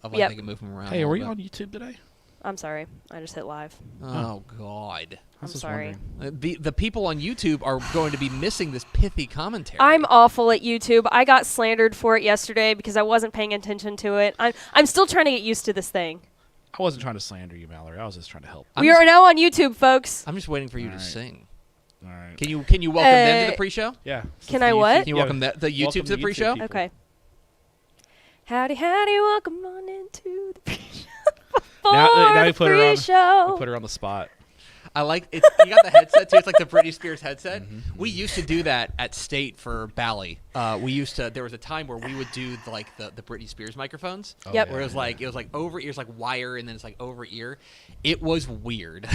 of like they can move them around. Hey, are we on YouTube today? I'm sorry. I just hit live. Oh God. I'm sorry. The people on YouTube are going to be missing this pithy commentary. I'm awful at YouTube. I got slandered for it yesterday because I wasn't paying attention to it. I'm still trying to get used to this thing. I wasn't trying to slander you, Mallory. I was just trying to help. We are now on YouTube, folks. I'm just waiting for you to sing. All right. Can you welcome them to the pre-show? Yeah. Can I what? Can you welcome the YouTube to the pre-show? people. Okay. Howdy, welcome on into the pre-show. Now you put her on. Pre-show. You put her on the spot. I like it. You got the headset too. It's like the Britney Spears headset. We used to do that at State for Bally. There was a time where we would do the Britney Spears microphones. Oh, yep. Where it was like over ear, it's like wire, and then it's like over ear. It was weird.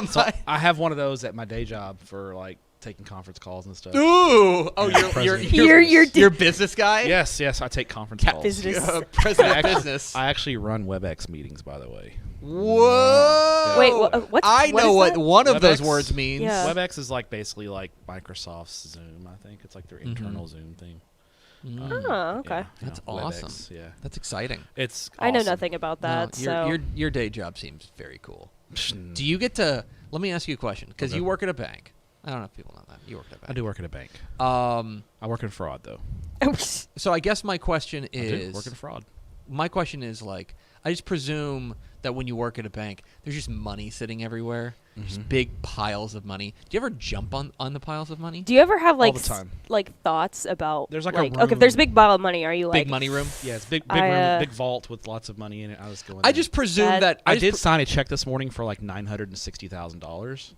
So I have one of those at my day job for like taking conference calls and stuff. Ooh! Oh, you're business guy. Yes, I take conference calls. Business. President of business. I actually run WebEx meetings, by the way. Whoa! Wait, what? I know what one of those WebEx? words means. Yeah. WebEx is like basically like Microsoft's Zoom. I think it's like their internal Zoom thing. Oh, okay. That's WebEx, awesome. yeah, that's exciting. it's. I know awesome. nothing about that. No, your day job seems very cool. Do you get to? Let me ask you a question, because you work at a bank. I don't know if people know that. You work at a bank. I do work at a bank. I work in fraud though. So I guess my question I is, do work in fraud. My question is like, I just presume that when you work at a bank, there's just money sitting everywhere, just big piles of money. Do you ever jump on the piles of money? Do you ever have All the time. like thoughts about There's like a okay, if room- there's a big pile of money, are you like Big money room. Yeah, it's big I, big vault with lots of money in it. I was going. I in. just presume that I did sign a check this morning for like $960,000.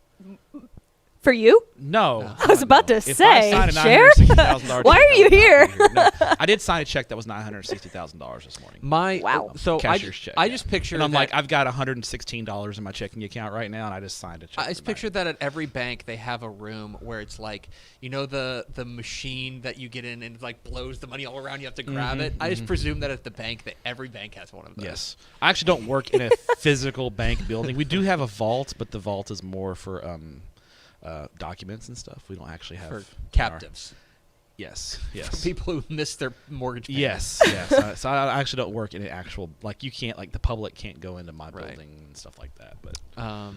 for you? No, I was about to If say, I signed a Sheriff? $960,000 Why check, are you I would not here? be No, I did sign a check that was $960,000 this morning. Wow. So Cashier's check. I yeah. just picture. And I'm that- like, I've got $116 in my checking account right now, and I just signed a check. I just picture that at every bank they have a room where it's like, you know, the machine that you get in and like blows the money all around. You have to grab it. I just presume that at the bank that every bank has one of those. Yes, I actually don't work in a physical bank building. We do have a vault, but the vault is more for documents and stuff. We don't actually have For captives. Yes. For people who miss their mortgage payment. Yes. So I actually don't work in an actual, like, you can't, like, the public can't go into my building and stuff like that. But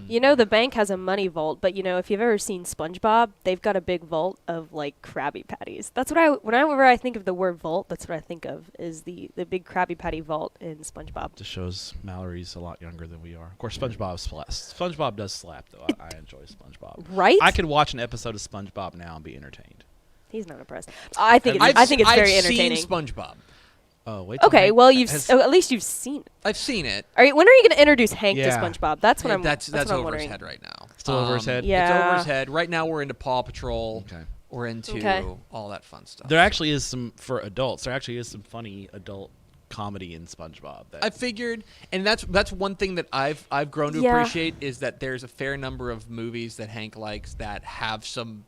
You know, the bank has a money vault, but you know, if you've ever seen SpongeBob, they've got a big vault of like Krabby Patties. That's what whenever I think of the word vault, that's what I think of is the big Krabby Patty vault in SpongeBob. just shows Mallory's a lot younger than we are. Of course, SpongeBob does slap though. I enjoy SpongeBob. Right? I could watch an episode of SpongeBob now and be entertained. He's not impressed. I think it's very entertaining. I've seen SpongeBob. Oh wait. till Okay, Hank well at least you've seen it. I've seen it. All right, when are you going to introduce Hank Yeah. to SpongeBob? That's what I'm. That's what I'm over wondering. his head right now. Still over his head? Yeah. It's over his head. Right now we're into Paw Patrol. Okay. We're into Okay. all that fun stuff. There actually is some for adults. There actually is some funny adult comedy in SpongeBob. I figured, and that's one thing that I've grown to Yeah. appreciate is that there's a fair number of movies that Hank likes that have some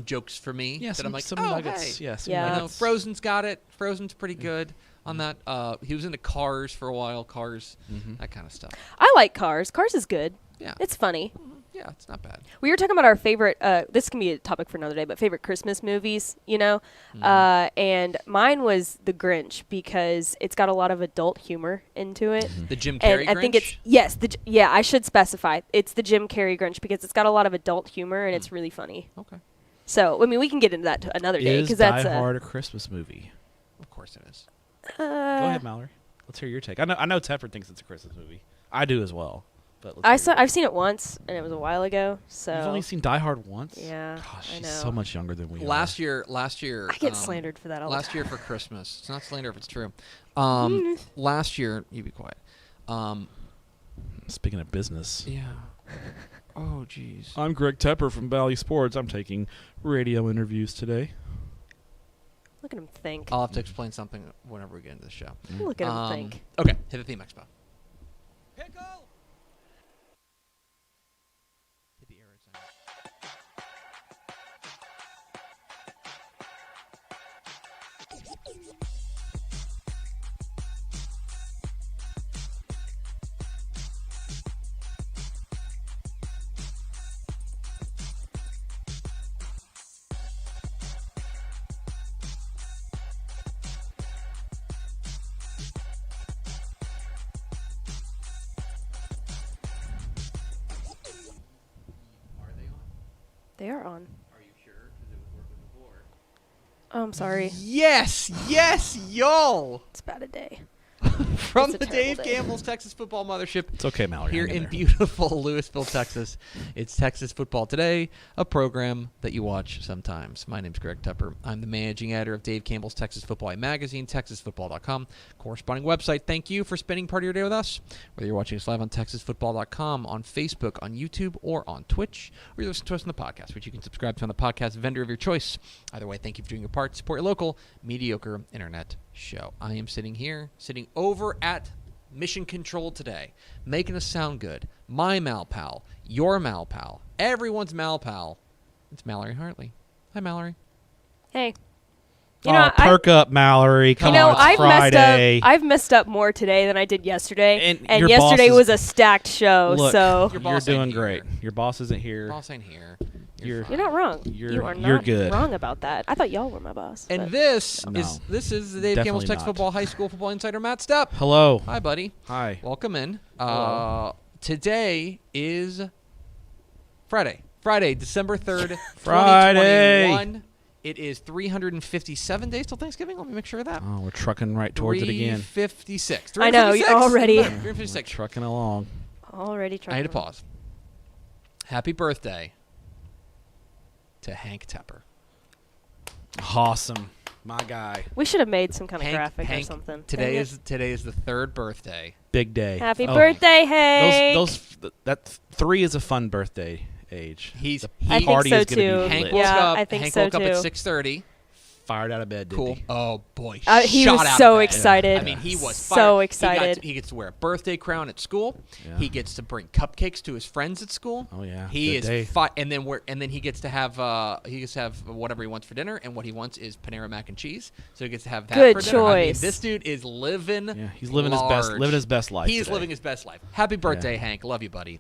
jokes for me. yeah, that some, I'm like, some oh, nuggets. hey. Yeah, some Yeah. You know, nuggets. Frozen's got it. Frozen's pretty good on that. He was into Cars for a while. Cars, that kind of stuff. I like Cars. Cars is good. Yeah, It's funny. yeah, it's not bad. We were talking about our favorite. This can be a topic for another day, but favorite Christmas movies, you know. And mine was The Grinch because it's got a lot of adult humor into it. The Jim Carrey And I think Grinch? it's I should specify it's the Jim Carrey Grinch because it's got a lot of adult humor and it's really funny. Okay, So I mean, we can get into that another day Is because Die that's Hard a Christmas movie? of course it is. Go ahead, Mallory. Let's hear your take. I know Tepper thinks it's a Christmas movie. I do as well. But I've seen it once and it was a while ago. So You've only seen Die Hard once? yeah, Gosh, I she's know. so much younger than we are. Last year, I get slandered for that all the last time. year for Christmas. It's not slander if it's true. Last year, you be quiet. Speaking of business. Yeah. Oh, jeez. I'm Greg Tepper from Valley Sports. I'm taking radio interviews today. Look at him think. I'll have to explain something whenever we get into the show. Look at him think. Okay, hit the theme expo. Pickle! Hit the arrow sign. They are on. Are you sure? Because it was working before. Oh, I'm sorry. Yes, y'all. It's about a day. From It's a the terrible Dave day. Campbell's Texas Football Mothership. It's okay, Mallory. Here hang in there. beautiful Louisville, Texas. It's Texas Football Today, a program that you watch sometimes. My name's Greg Tupper. I'm the managing editor of Dave Campbell's Texas Football magazine, texasfootball.com, corresponding website. Thank you for spending part of your day with us. Whether you're watching us live on texasfootball.com, on Facebook, on YouTube, or on Twitch, or you're listening to us on the podcast, which you can subscribe to on the podcast vendor of your choice. Either way, thank you for doing your part. Support your local, mediocre internet show. I am sitting over at Mission Control today, making us sound good. My Mal Pal, your Mal Pal, everyone's Mal Pal. It's Mallory Hartley. Hi, Mallory. Hey. Perk up, Mallory. Come on, it's Friday. I've messed up more today than I did yesterday. And your yesterday boss is- was a stacked show, Look, so Your you're boss doing ain't here. great. Your boss isn't here. Boss ain't here. You're- fine. you're not wrong. You're- are you're not good. wrong about that. I thought y'all were my boss. And but- this No. is the Dave Campbell's Definitely Texas not. Football High School Football Insider, Matt Stepp. Hello. Hi, buddy. Hi. Welcome in. Hello. Today is Friday. Friday, December 3rd, Friday. 2021. It is 357 days till Thanksgiving. Let me make sure of that. Oh, we're trucking right towards it again. 356. I know, you're already- We're 356. trucking along. Already I trying had to pause. Happy birthday to Hank Tepper. Awesome. My guy. We should have made some kind of Hank, graphic Hank, or something. Today Dang is the third birthday. Big day. it. Happy Oh. birthday, Hank. That 3 is a fun birthday age. He's The I think party so is gonna too. be Hank lit. woke Yeah, up. I think Hank so woke up at too. 6:30. Fired out of bed, didn't Cool. he? Oh boy, He shot was out so of bed. excited. I mean, he was so fired. excited. He gets to wear a birthday crown at school. Yeah. He gets to bring cupcakes to his friends at school. Oh, yeah. He Good day. is and then he gets to have whatever he wants for dinner, and what he wants is Panera mac and cheese. So he gets to have that Good for dinner. I mean, choice. this dude is living. Yeah, he's living large. his best life. He is today. living his best life. Happy birthday, Hank. Love you, buddy.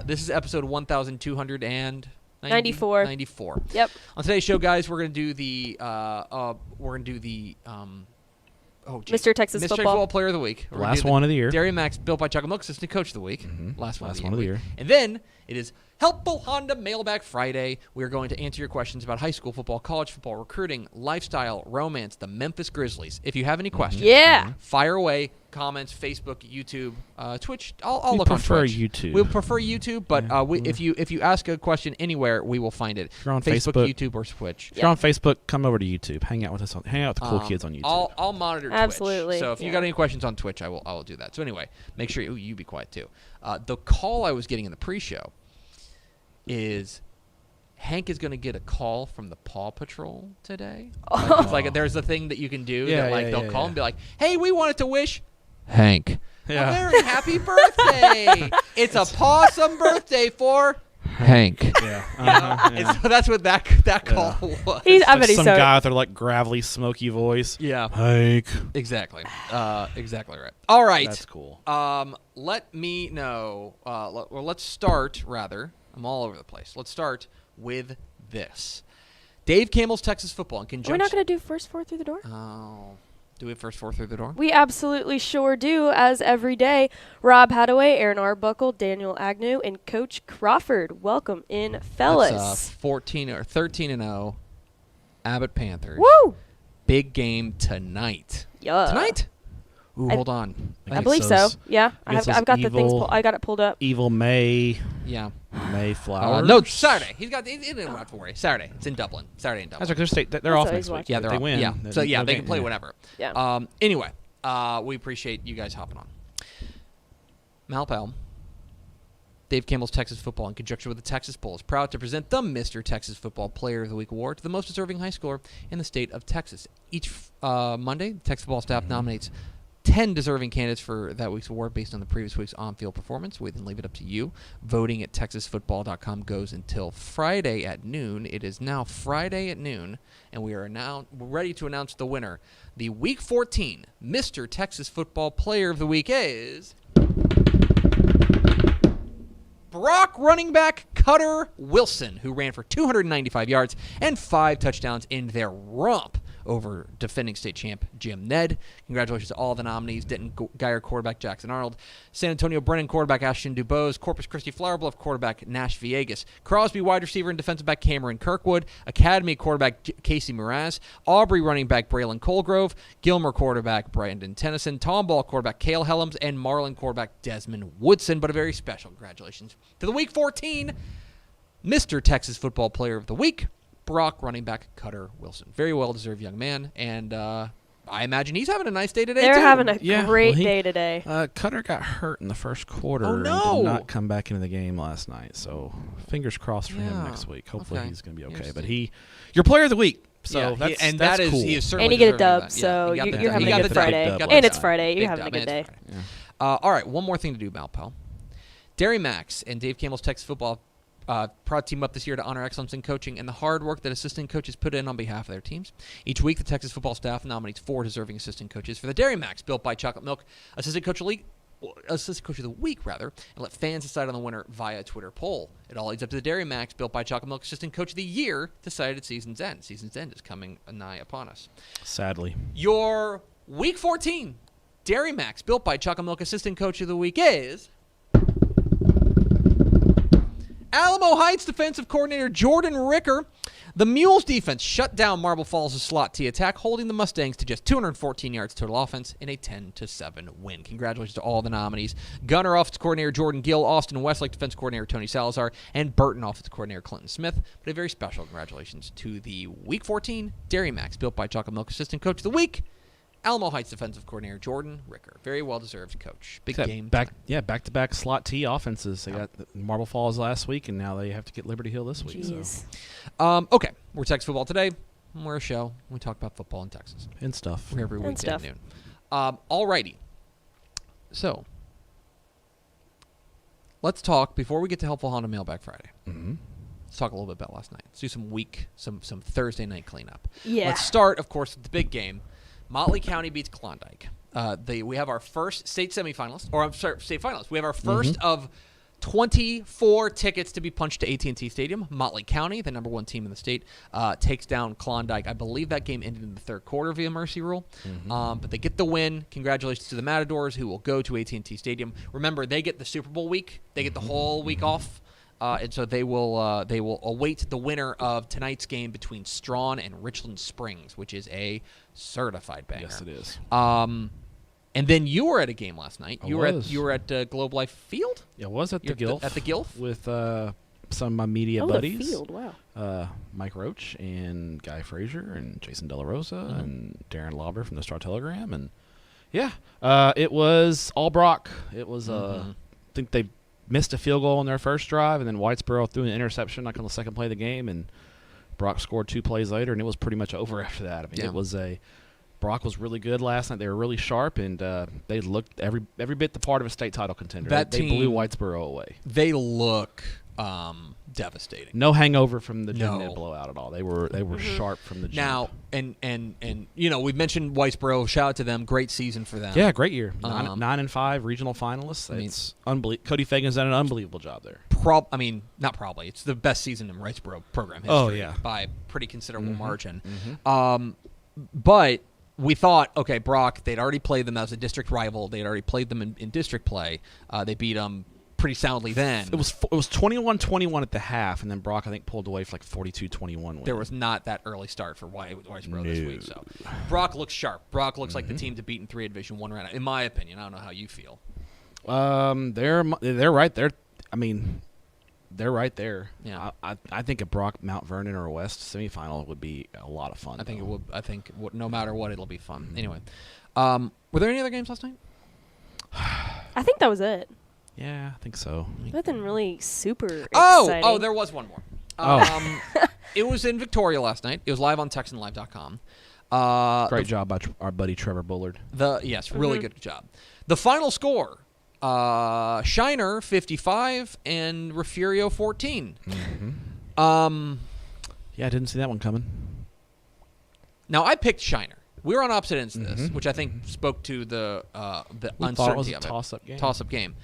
This is episode 1294. 94. Yep. On today's show, guys, we're gonna do the Mr. Texas Mr. Football. Player of the Week. We're gonna Last do one of the year. Dairy Max built by Chocolate Milk, Assistant Coach of the Week. Last one Last of one of the the year. And then it is Helpful Honda Mailbag Friday. We are going to answer your questions about high school football, college football, recruiting, lifestyle, romance, the Memphis Grizzlies. If you have any questions, Yeah. fire away. Comments, Facebook, YouTube, Twitch. I'll We look on prefer Twitch. YouTube. We prefer YouTube, but if you ask a question anywhere, we will find it. If you're on Facebook, Facebook- YouTube, or Twitch. If you're on Facebook, come over to YouTube. Hang out with us. Hang out with the cool kids on YouTube. I'll monitor Twitch. Absolutely, So if you yeah. got any questions on Twitch, I will do that. So anyway, make sure you be quiet too. The call I was getting in the pre-show is Hank is going to get a call from the Paw Patrol today. It's like there's a thing that you can do Yeah, that like yeah, they'll yeah, call yeah. and be like, "Hey, we wanted to wish Hank Yeah. a very happy birthday. It's a pawsome birthday for Hank." yeah. And so that's what that call was. I bet he's Some so. guy with their like gravelly, smoky voice. Yeah. Hank. Exactly. Exactly right. All right. That's cool. Let me know. Let's start, rather. I'm all over the place. Let's start with this. Dave Campbell's Texas Football in conjunction. We're not going to do first four through the door? Oh. Do we have first four through the door? We absolutely sure do, as every day. Rob Hadaway, Aaron Arbuckle, Daniel Agnew, and Coach Crawford. Welcome in, fellas. That's 14 or 13-0 Abbott Panthers. Woo! Big game tonight. Yeah. Tonight? Ooh, I- hold on. I believe so. Yeah. against I've got the things. evil- I got it pulled up. Evil Yeah. Mayflower. No, Saturday. He didn't have to worry. Saturday. It's in Dublin. Saturday in Dublin. That's right. They're That's off what next he's week. watching. Yeah, If they're they all- win. Yeah, then so yeah, no they game- can play whenever. Yeah. Anyway, we appreciate you guys hopping on. Malpal, Dave Campbell's Texas Football, in conjunction with the Texas Bowl, is proud to present the Mr. Texas Football Player of the Week award to the most deserving high schooler in the state of Texas. Each Monday, the Texas Football staff nominates 10 deserving candidates for that week's award based on the previous week's on-field performance. We then leave it up to you. Voting at texasfootball.com goes until Friday at noon. It is now Friday at noon, and we are now ready to announce the winner. The Week 14 Mr. Texas Football Player of the Week is Brock running back Cutter Wilson, who ran for 295 yards and 5 touchdowns in their romp over defending state champ Jim Ned. Congratulations to all the nominees: Denton Geyer, quarterback Jackson Arnold; San Antonio Brennan, quarterback Ashton Dubose; Corpus Christi Flower Bluff, quarterback Nash Villegas; Crosby, wide receiver and defensive back Cameron Kirkwood; Academy, quarterback Casey Mraz; Aubrey, running back Braylon Colgrove; Gilmer, quarterback Brandon Tennyson; Tomball, quarterback Cale Helms; and Marlin, quarterback Desmond Woodson. But a very special congratulations to the Week 14 Mr. Texas Football Player of the Week, Brock, running back Cutter Wilson. Very well-deserved young man, and I imagine he's having a nice day today, They're too. having a great day today. Cutter got hurt in the first quarter Oh, and no. did not come back into the game last night. So fingers crossed for him Yeah. next week. Hopefully he's going to be okay. Interesting. But your player of the week. So Yeah, that's that is cool. he is certainly And you get a deserving of dub, that. so Yeah, he got you're the having dub. a He good got the Friday. dub. And it's Yeah. Friday. Big You're having a dub, good and day. it's Friday. All right, one more thing to do, Malpal. Dairy Max and Dave Campbell's Texas Football proud team up this year to honor excellence in coaching and the hard work that assistant coaches put in on behalf of their teams. Each week, the Texas football staff nominates 4 deserving assistant coaches for the Dairy Max, built by Chocolate Milk Assistant Coach of the Week, and let fans decide on the winner via a Twitter poll. It all leads up to the Dairy Max, built by Chocolate Milk Assistant Coach of the Year, decided at season's end. Season's end is coming nigh upon us. Sadly. Your Week 14 Dairy Max, built by Chocolate Milk Assistant Coach of the Week is Alamo Heights defensive coordinator Jordan Ricker. The Mules defense shut down Marble Falls' slot T attack, holding the Mustangs to just 214 yards total offense in a 10-7 win. Congratulations to all the nominees: Gunner offensive coordinator Jordan Gill, Austin Westlake defense coordinator Tony Salazar, and Burton offensive coordinator Clinton Smith. But a very special congratulations to the Week 14 Dairy Max, built by Chocolate Milk Assistant Coach of the Week, Alamo Heights defensive coordinator Jordan Ricker. Very well-deserved coach. Big game. Back-to-back slot T offenses. They got Marble Falls last week, and now they have to get Liberty Hill this week. Jeez. So. Okay, we're Texas Football Today. We're a show. We talk about football in Texas. And stuff. We're every And weekday at stuff. noon. Alrighty. So, let's talk, before we get to Helpful Honda Mailbag Friday, let's talk a little bit about last night. Let's do some Thursday night cleanup. Yeah. Let's start, of course, with the big game. Motley County beats Klondike. We have our first state semifinalist, or I'm sorry, state finalist. We have our first of 24 tickets to be punched to AT&T Stadium. Motley County, the number 1 team in the state, takes down Klondike. I believe that game ended in the third quarter via mercy rule. But they get the win. Congratulations to the Matadors, who will go to AT&T Stadium. Remember, they get the Super Bowl week. They get the whole week off. And so they will await the winner of tonight's game between Strawn and Richland Springs, which is a certified banger. Yes, it is. And then you were at a game last night. You were at Globe Life Field. Yeah, I was at the You're Gilf. at the Gilf with some of my media The buddies. field, wow. Mike Roach and Guy Frazier and Jason De La Rosa and Darren Lauber from the Star Telegram. And yeah, it was all Brock. It was I think they missed a field goal on their first drive, and then Whitesboro threw an interception like on the second play of the game, and Brock scored 2 plays later, and it was pretty much over after that. I mean, Brock was really good last night. They were really sharp, and they looked every bit the part of a state title contender. They blew Whitesboro away. They look devastating. No hangover from the Jim No. Ned blowout at all. They were sharp from the jump. Now, and we've mentioned Whitesboro. Shout out to them. Great season for them. Yeah, great year. 9-5 regional finalists. It's unbelievable. Cody Fagan's done an unbelievable job there. Not probably. It's the best season in Whitesboro program history. Oh, yeah. By a pretty considerable margin. But we thought, okay, Brock, they'd already played them as a district rival. They'd already played them in district play. They beat them pretty soundly then. It was 21-21 at the half, and then Brock, I think, pulled away for like 42-21 win. There was not that early start for Whitesboro this week. So Brock looks sharp. Brock looks like the team to beat in 3A Division 1 right now, in my opinion. I don't know how you feel. They're right there. I mean, they're right there. Yeah. I think a Brock Mount Vernon or a West semifinal would be a lot of fun. I think it would. I think no matter what, it'll be fun. Anyway, were there any other games last night? I think that was it. Yeah, I think so. Nothing really super exciting. Oh, there was one more. It was in Victoria last night. It was live on TexanLive.com. Great job by our buddy Trevor Bullard. Really good job. The final score: Shiner 55 and Refugio 14. Yeah, I didn't see that one coming. Now I picked Shiner. We were on opposite ends of this, which I think spoke to the uncertainty of it. Toss-up game.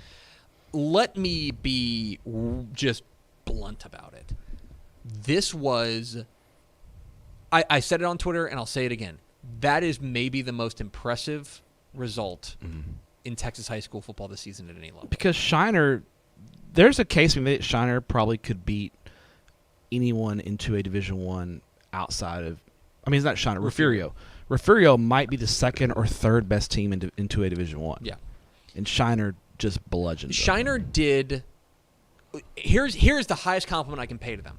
Let me be just blunt about it. This was, I said it on Twitter, and I'll say it again. That is maybe the most impressive result in Texas high school football this season at any level. Because Shiner, there's a case we made that Shiner probably could beat anyone into a Division I outside of, I mean, it's not Shiner, Refugio. Refugio might be the second or third best team into a Division I. Yeah. And Shiner just bludgeoned them. Shiner did, here's the highest compliment I can pay to them.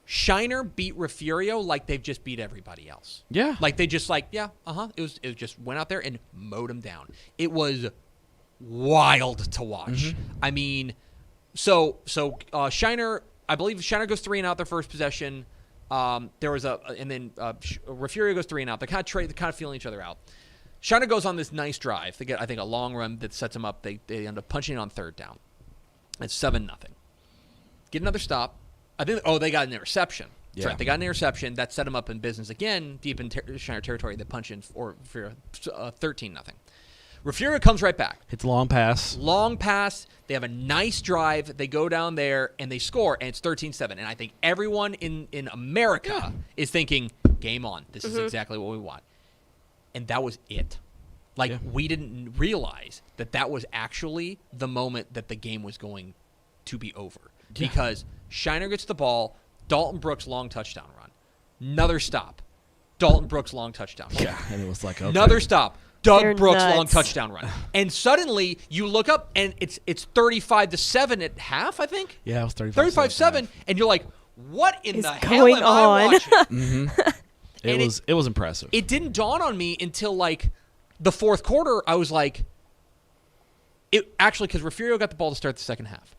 Shiner beat Refugio like they've just beat everybody else. Yeah. Like they just It was just went out there and mowed them down. It was wild to watch. I mean, so Shiner, I believe Shiner goes 3 and out their first possession. There was Refugio goes 3 and out. They're kind of feeling each other out. Shiner goes on this nice drive. They get, I think, a long run that sets them up. They end up punching it on third down. It's 7-0. Get another stop. I think. Oh, they got an interception. That's right. They got an interception that set them up in business again, deep in Shiner territory. They punch in for 13-0. Refugio comes right back. Hits a long pass. Long pass. They have a nice drive. They go down there and they score, and it's 13-7. And I think everyone in America is thinking, game on. This is exactly what we want. And that was it. We didn't realize that was actually the moment that the game was going to be over. Yeah. Because Shiner gets the ball, Dalton Brooks long touchdown run. Another stop. Dalton Brooks long touchdown run. Yeah, and it was like, okay. Another stop. Doug They're Brooks nuts. long touchdown run. And suddenly you look up and it's 35-7 at half, I think. Yeah, it was 35-7. And you're like, what in the hell going am on? I watching? It was impressive. It didn't dawn on me until the fourth quarter. I was like, because Refugio got the ball to start the second half.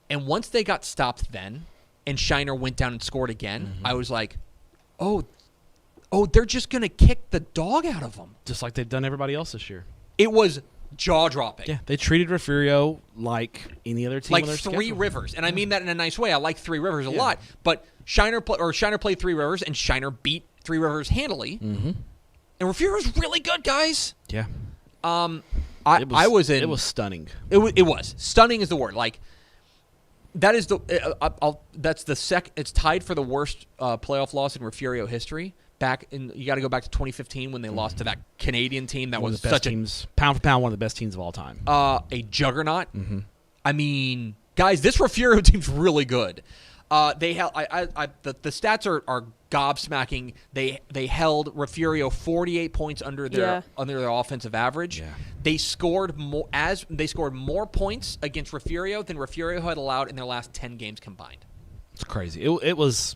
And once they got stopped then and Shiner went down and scored again, I was like, oh, they're just going to kick the dog out of them. Just like they've done everybody else this year. It was jaw-dropping. Yeah, they treated Refugio like any other team. Like on their Three schedule. Rivers. And I mean that in a nice way. I like Three Rivers a lot. But Shiner played Three Rivers, and Shiner beat Three Rivers handily. And Refugio was really good, guys. Yeah. It was stunning. It was. Stunning is the word. That is it's tied for the worst playoff loss in Refugio history. You got to go back to 2015 when they lost to that Canadian team that One was of the best such teams, pound for pound, one of the best teams of all time. A juggernaut. I mean, guys, this Refugio team's really good. The stats are gobsmacking. They held Refugio 48 points under their offensive average. Yeah. They scored more points against Refugio than Refugio had allowed in their last 10 games combined. It's crazy. It was,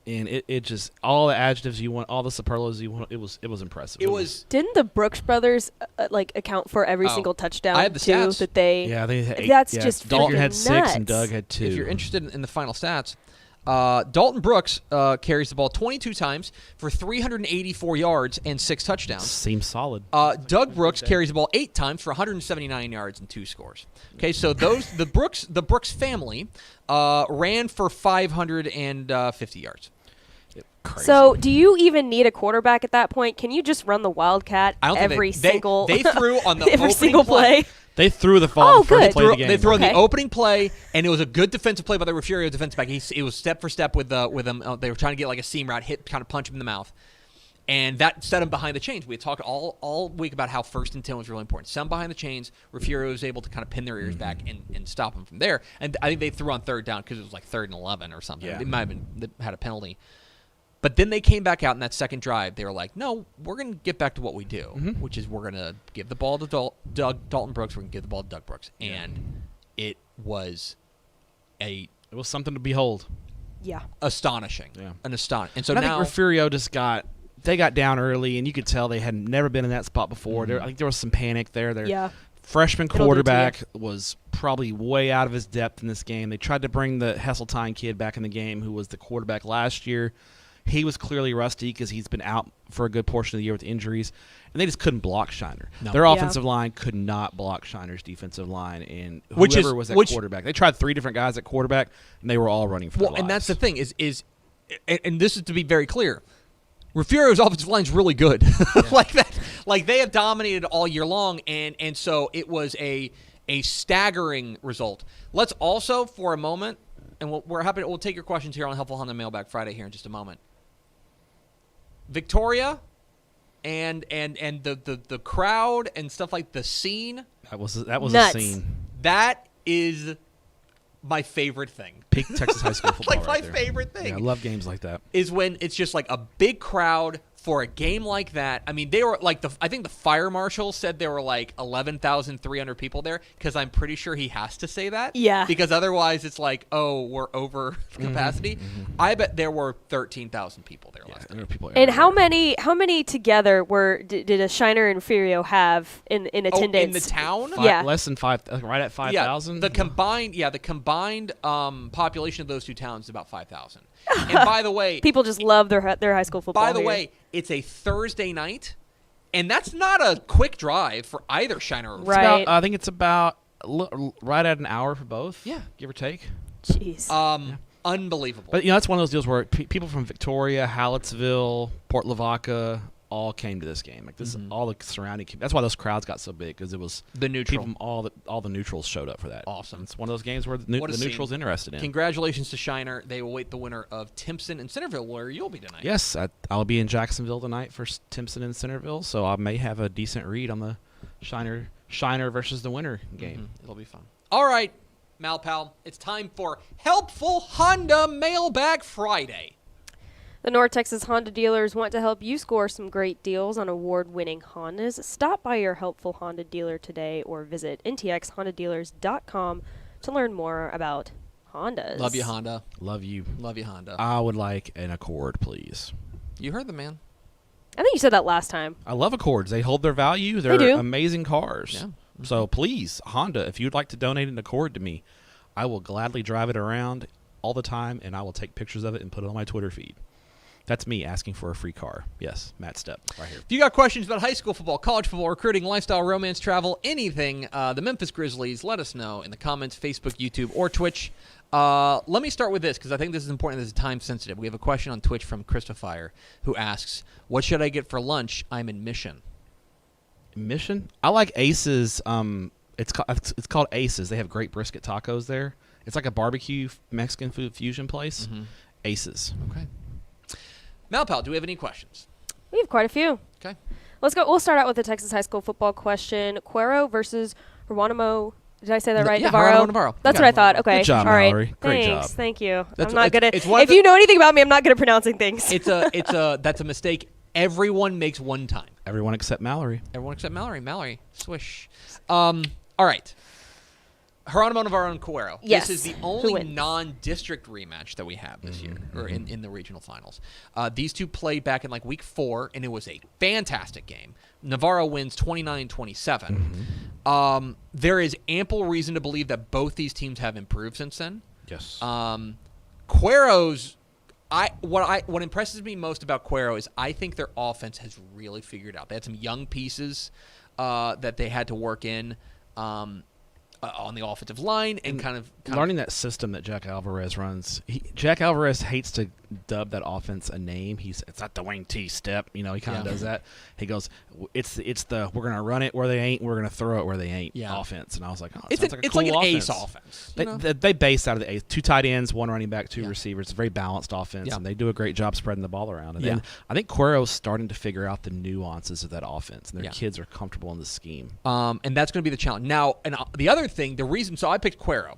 and it just all the adjectives you want, all the superlatives you want. It was impressive. Didn't the Brooks brothers account for every single touchdown? I have the too, stats. that they. Yeah, they had 8. That's just Dalton had nuts. 6 and Doug had 2. If you're interested in the final stats, Dalton Brooks carries the ball 22 times for 384 yards and 6 touchdowns. Seems solid. Doug Brooks carries the ball 8 times for 179 yards and 2 scores. Okay, so the Brooks family ran for 550 yards. Crazy. So, do you even need a quarterback at that point? Can you just run the Wildcat every single they threw on the every opening single play? They threw the ball Oh, good. first play of the game. They threw on the Okay. opening play, and it was a good defensive play by the Refugio defensive back. It was step for step with him. They were trying to get like a seam route, kind of punch him in the mouth, and that set him behind the chains. We had talked all week about how 1st and 10 was really important. Some behind the chains, Refugio was able to kind of pin their ears back and stop them from there. And I think they threw on 3rd down because it was like 3rd and 11 or something. Yeah. It might have been they had a penalty. But then they came back out in that second drive. They were like, no, we're going to get back to what we do, which is we're going to give the ball to Dalton Brooks. We're going to give the ball to Doug Brooks. And it was something to behold. Yeah. astonishing. Yeah. And so and I now think Refugio they got down early, and you could tell they had never been in that spot before. I think there was some panic there. Their freshman It'll do it to quarterback was probably way out of his depth in this game. They tried to bring the Hesseltine kid back in the game, who was the quarterback last year. He was clearly rusty because he's been out for a good portion of the year with injuries, and they just couldn't block Shiner. No. Their Yeah. offensive line could not block Shiner's defensive line, and whoever was at quarterback. They tried 3 different guys at quarterback, and they were all running for their lives. And that's the thing is and this is to be very clear. Refugio's offensive line is really good. Like that. Like they have dominated all year long, and so it was a staggering result. Let's also, for a moment, and we'll take your questions here on Helpful Honda Mailbag Friday here in just a moment. Victoria and the crowd and stuff like the scene. That was a Nuts. scene. That is my favorite thing. Peak Texas high school football. Like right my there. favorite thing. Yeah, I love games like that. Is when it's just like a big crowd for a game like that. I mean, they were like I think the fire marshal said there were like 11,300 people there, because I'm pretty sure he has to say that. Yeah. Because otherwise it's like, oh, we're over capacity. I bet there were 13,000 people there last There night. were people And how everywhere. many together did a Shiner and Furio have in attendance? Oh, in the town? Yeah. Less than right at 5,000. The combined population of those two towns is about 5,000. And by the way, People just love their high school football. by the here. way, it's a Thursday night, and that's not a quick drive for either Shiner or Right. About, I think it's about right at an hour for both. Yeah. Give or take. Jeez. Unbelievable. But that's one of those deals where people from Victoria, Hallettsville, Port Lavaca all came to this game. Like this, all the surrounding. That's why those crowds got so big, because it was The neutral. People from all the neutrals showed up for that. Awesome. It's one of those games where the What a neutrals scene. interested in. Congratulations to Shiner. They will await the winner of Timpson and Centerville, where you'll be tonight. Yes, I'll be in Jacksonville tonight for Timpson and Centerville, so I may have a decent read on the Shiner versus the winner game. It'll be fun. All right, Malpal, it's time for Helpful Honda Mailbag Friday. The North Texas Honda dealers want to help you score some great deals on award-winning Hondas. Stop by your helpful Honda dealer today or visit ntxhondadealers.com to learn more about Hondas. Love you, Honda. Love you. Love you, Honda. I would like an Accord, please. You heard the man. I think you said that last time. I love Accords. They hold their value. They're do. amazing cars. Yeah. So please, Honda, if you'd like to donate an Accord to me, I will gladly drive it around all the time, and I will take pictures of it and put it on my Twitter feed. That's me asking for a free car. Yes, Matt Stepp, right here. If you got questions about high school football, college football, recruiting, lifestyle, romance, travel, anything, the Memphis Grizzlies, let us know in the comments, Facebook, YouTube, or Twitch. Let me start with this, because I think this is important. This is time sensitive. We have a question on Twitch from Christopher, who asks, what should I get for lunch? I'm in Mission. Mission? I like Aces. It's called Aces. They have great brisket tacos there. It's like a barbecue Mexican food fusion place. Aces. Okay. Malpal, do we have any questions? We have quite a few. Okay. Let's go. We'll start out with the Texas high school football question. Cuero versus Geronimo. Did I say that right? Yeah, Navarro. Geronimo Navarro. That's Yeah. what I thought. Okay. Good job, all right. Mallory. Great Thanks. job. Thank you. That's- I'm not good at. it's one of If the- you know anything about me, I'm not good at pronouncing things. That's a mistake everyone makes one time. Everyone except Mallory. Everyone except Mallory. Mallory, swish. All right. Geronimo Navarro and Cuero. Yes. This is the Who only wins? non-district rematch that we have this year, or in the regional finals. These two played back in like week 4, and it was a fantastic game. Navarro wins 29-27. There is ample reason to believe that both these teams have improved since then. Yes. Cuero's, what impresses me most about Cuero is I think their offense has really figured out. They had some young pieces that they had to work in. On the offensive line and kind of learning that system that Jack Alvarez runs. Jack Alvarez hates to dub that offense a name. It's not the Wayne T step. He kind of does that. He goes, it's the we're gonna run it where they ain't, we're gonna throw it where they ain't offense. And I was like, oh, it sounds like a it's cool like an offense. ace offense. They base out of the ace. 2 tight ends, 1 running back, 2 Yeah. receivers. It's a very balanced offense, Yeah. and they do a great job spreading the ball around. And Yeah. then I think Cuero's starting to figure out the nuances of that offense, and their Yeah. kids are comfortable in the scheme. And that's going to be the challenge. Now, and the other thing, the reason, so I picked Cuero.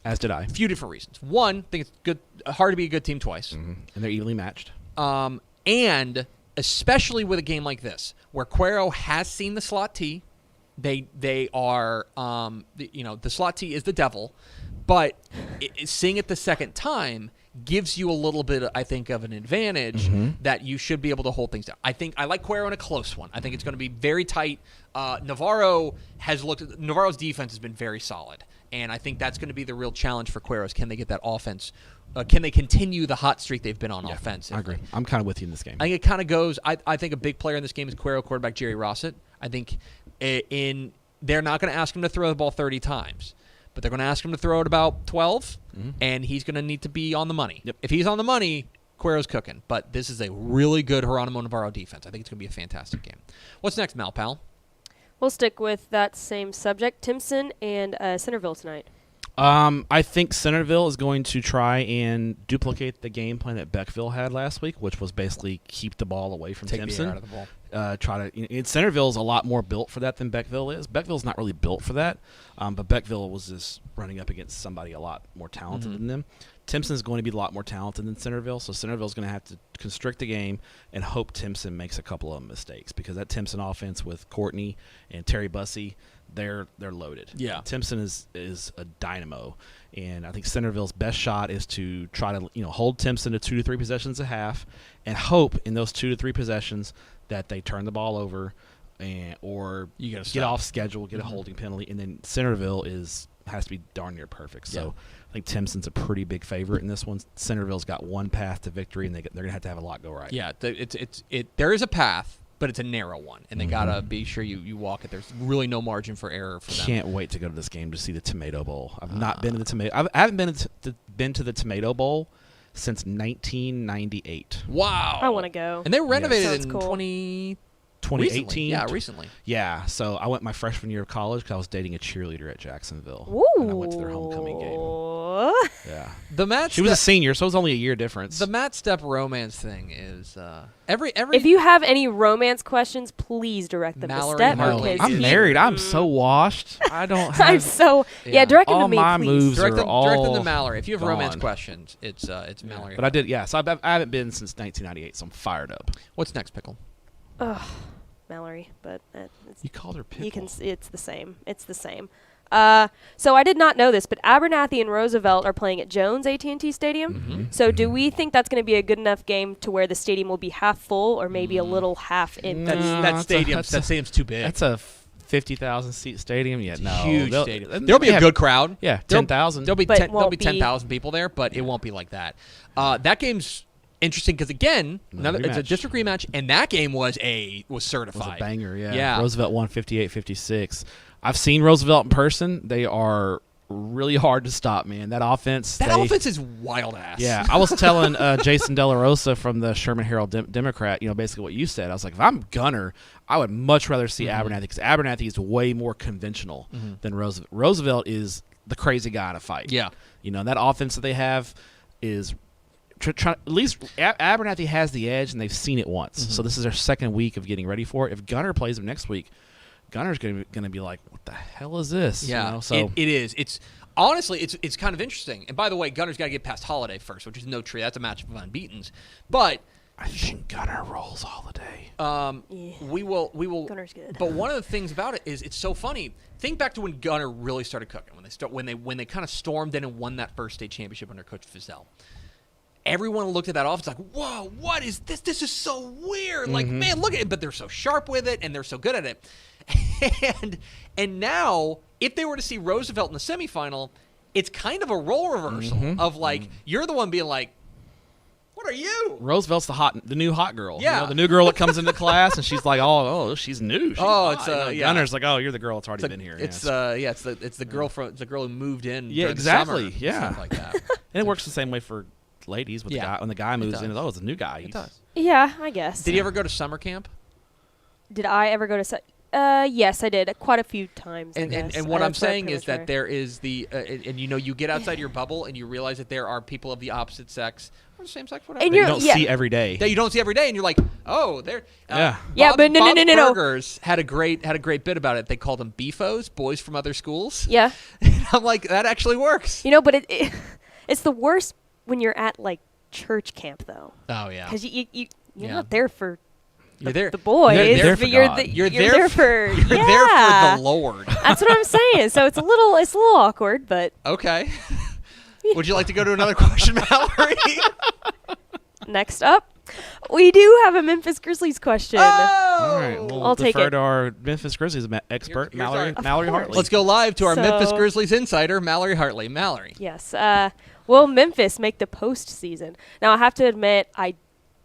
As did I. A few different reasons. One, I think it's good, hard to be a good team twice. And they're evenly matched. And especially with a game like this, where Cuero has seen the slot T, they are, the slot T is the devil, but seeing it the second time gives you a little bit, I think, of an advantage that you should be able to hold things down. I like Cuero in a close one. I think it's going to be very tight. Navarro's defense has been very solid, and I think that's going to be the real challenge for Cuero's. Can they get that offense? Can they continue the hot streak they've been on offensively? I agree. I'm kind of with you in this game. I think it kind of goes. I think a big player in this game is Cuero quarterback Jerry Rossett. I think they're not going to ask him to throw the ball 30 times, but they're going to ask him to throw it about 12, and he's going to need to be on the money. Yep. If he's on the money, Cuero's cooking. But this is a really good Geronimo Navarro defense. I think it's going to be a fantastic game. What's next, Malpal? We'll stick with that same subject. Timpson and Centerville tonight. I think Centerville is going to try and duplicate the game plan that Beckville had last week, which was basically keep the ball away from Take the Timpson. air out of the ball. Centerville is a lot more built for that than Beckville is. Beckville's not really built for that, but Beckville was just running up against somebody a lot more talented than them. Timpson's going to be a lot more talented than Centerville, so Centerville's going to have to constrict the game and hope Timpson makes a couple of mistakes, because that Timpson offense with Courtney and Terry Bussey, they're loaded. Yeah. Timpson is a dynamo, and I think Centerville's best shot is to try to hold Timpson to 2 to 3 possessions a half, and hope in those 2 to 3 possessions that they turn the ball over, or You gotta get stop. off schedule, get a holding penalty, and then Centerville has to be darn near perfect. So Yeah. I think Timpson's a pretty big favorite in this one. Centerville's got one path to victory, and they're going to have a lot go right. Yeah, there is a path, but it's a narrow one, and they gotta be sure you walk it. There's really no margin for error for them. Can't wait to go to this game to see the Tomato Bowl. I've not been to the Tomato. I haven't been to the Tomato Bowl since 1998. Wow, I want to go. And they renovated Sounds in cool. 2018. Recently. Yeah, recently. Yeah, so I went my freshman year of college because I was dating a cheerleader at Jacksonville. Ooh. And I went to their homecoming game. Yeah. The Matt She was a senior, so it was only a year difference. The Matt Step romance thing is every. If you have any romance questions, please direct them Mallory to Step. Hartley. because I'm is- married. I'm so washed. I don't have I'm so Yeah. direct them all to me, my please. moves direct are them all to Mallory. If you have romance gone. questions, it's Mallory. But I did, yeah. So I haven't been since 1998, so I'm fired up. What's next, Pickle? Ugh, Mallory, but it's, You called her Pickle. you can. It's the same. It's the same. So I did not know this, but Abernathy and Roosevelt are playing at Jones AT&T Stadium. So do we think that's going to be a good enough game to where the stadium will be half full, or maybe a little half empty? That stadium's too big. That's a 50,000 seat stadium. Yeah, no, huge they'll- stadium. There'll be a good crowd. Yeah, There'll- 10,000. There'll be But 10,000 people there, but it won't be like that. That game's interesting because again, it's a rematch. district rematch, and that game was It was certified. a banger. Yeah, Yeah. Roosevelt won 58-56. I've seen Roosevelt in person. They are really hard to stop, man. That offense. That offense is wild ass. Yeah, I was telling Jason De La Rosa from the Sherman Herald Democrat, basically what you said. I was like, if I'm Gunner, I would much rather see Abernathy, because Abernathy is way more conventional than Roosevelt. Roosevelt is the crazy guy in a fight. Yeah. That offense that they have is at least Abernathy has the edge, and they've seen it once. So this is their second week of getting ready for it. If Gunner plays them next week, Gunner's going to be like, what the hell is this? Yeah, So it is. It's honestly, it's kind of interesting. And by the way, Gunner's got to get past Holiday first, which is no tree. That's a matchup of unbeatens. But I think Gunner rolls all the day. Yeah. we will. Gunner's good. But one of the things about it is it's so funny. Think back to when Gunner really started cooking. When they kind of stormed in and won that first state championship under Coach Fizdale. Everyone looked at that offense like, whoa, what is this? This is so weird. Like, man, look at it. But they're so sharp with it, and they're so good at it. And now, if they were to see Roosevelt in the semifinal, it's kind of a role reversal of like, you're the one being like, what are you? Roosevelt's the new hot girl. Yeah. The new girl that comes into class, and she's like, oh, she's new. She's hot. it's, You know, Gunner's like, oh, you're the girl that's already been here. It's the girl who moved in. Yeah, during the summer, exactly. Yeah. stuff like that. And it works the same way for ladies with the Yeah. guy. When the guy moves does. in, it's a new guy. It does. Yeah, I guess. Did you ever go to summer camp? Did I ever go to? Yes, I did quite a few times. I And guess. what I'm That's where I saying pretty is much that were. there is you get outside your bubble and you realize that there are people of the opposite sex or the same sex, whatever. And That you you're- don't yeah. see every day. that you don't see every day, and you're like, oh, they're Yeah. Yeah, but no. Burgers had a great bit about it. They called them beefos, boys from other schools. Yeah, And I'm like, that actually works. but it's the worst when you're at like church camp though, Oh yeah, because you're Yeah. not there for you're there. the boys. You're there but for you're, God. You're there there for You're there yeah. for the Lord. That's what I'm saying. So it's a little awkward, but Okay. Would you like to go to another question, Mallory? next up, we do have a Memphis Grizzlies question. All right, we'll I'll take defer it. to our Memphis Grizzlies expert, Here's Mallory our- Mallory Of course. Hartley. Let's go live to our Memphis So- Grizzlies insider, Mallory Hartley. Mallory. Yes. Will Memphis make the postseason? Now, I have to admit, I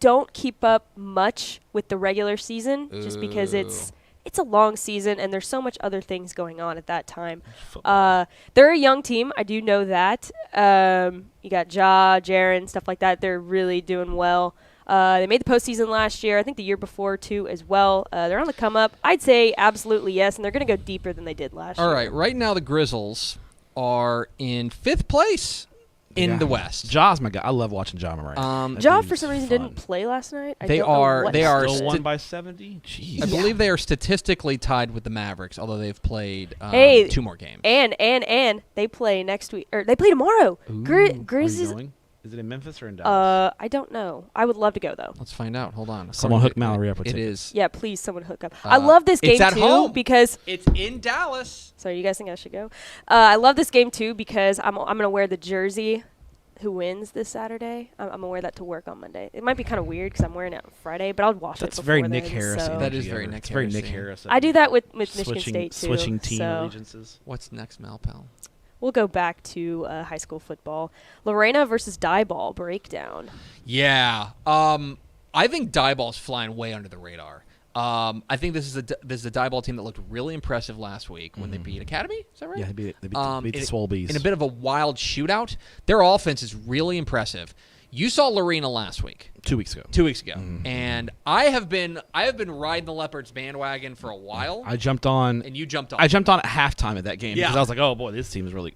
don't keep up much with the regular season just because it's a long season and there's so much other things going on at that time. They're a young team. I do know that. You got Jaren, stuff like that. They're really doing well. They made the postseason last year. I think the year before, too, as well. They're on the come up. I'd say absolutely yes, and they're going to go deeper than they did last year. All right. Right now, the Grizzlies are in 5th place in the West. Ja's my guy. I love watching Ja Morant. Ja, for some reason, didn't play last night. They are still won by 70. Jeez. I believe they are statistically tied with the Mavericks, although they've played 2 more games. And they play next week, or they play tomorrow. Grizzlies. Is it in Memphis or in Dallas? I don't know. I would love to go though. Let's find out. Hold on. Someone hook Mallory up with it. tickets. Is. Yeah, please, someone hook up. I love this game it's at too home. because it's in Dallas. Sorry, you guys think I should go? I love this game too because I'm gonna wear the jersey. Who wins this Saturday? I'm gonna wear that to work on Monday. It might be kind of weird because I'm wearing it on Friday, but I'll wash it. That's very Nick then, Harris. so. That is very Nick. It's very Nick Harris. I do that with Michigan State too. Switching team allegiances. What's next, Malpal? We'll go back to high school football. Lorena versus Dieball breakdown. Yeah. I think Dieball's flying way under the radar. I think this is a Dieball team that looked really impressive last week when they beat Academy. Is that right? Yeah, they beat the Swole Bees. In a bit of a wild shootout. Their offense is really impressive. You saw Lorena last week. 2 weeks ago. 2 weeks ago. And I have been riding the Leopards bandwagon for a while. I jumped on. And you jumped on. I jumped on at halftime of that game because I was like, oh boy, this team is really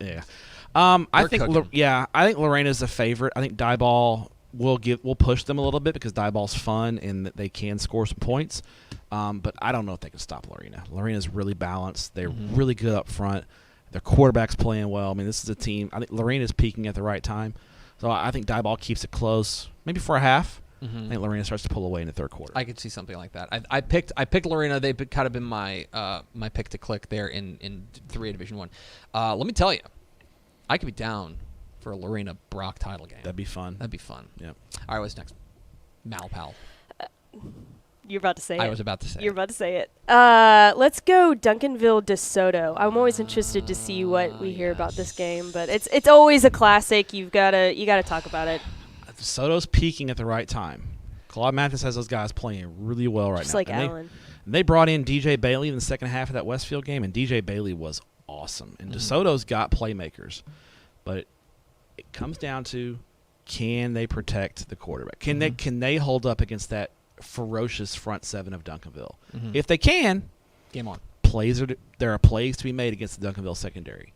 I think Lorena's a favorite. I think Dieball will push them a little bit because Dieball's fun and that they can score some points. But I don't know if they can stop Lorena. Lorena's really balanced. They're really good up front. Their quarterback's playing well. I mean, this is a team. I think Lorena's peaking at the right time. So I think Dieball keeps it close, maybe for a half. I think Lorena starts to pull away in the third quarter. I could see something like that. I picked Lorena. They've kind of been my pick to click there in 3A Division 1. Let me tell you, I could be down for a Lorena Brock title game. That'd be fun. Yep. All right, what's next? Malpal. You're about to say it. I was about to say You're about to say it. Let's go Duncanville DeSoto. I'm always interested to see what we hear about this game, but it's always a classic. You gotta talk about it. DeSoto's peaking at the right time. Claude Mathis has those guys playing really well right Just now. like Allen. They brought in DJ Bailey in the second half of that Westfield game, and DJ Bailey was awesome. And DeSoto's got playmakers, but it comes down to, can they protect the quarterback? Can they hold up against that ferocious front seven of Duncanville? If they can, game on. There are plays to be made against the Duncanville secondary.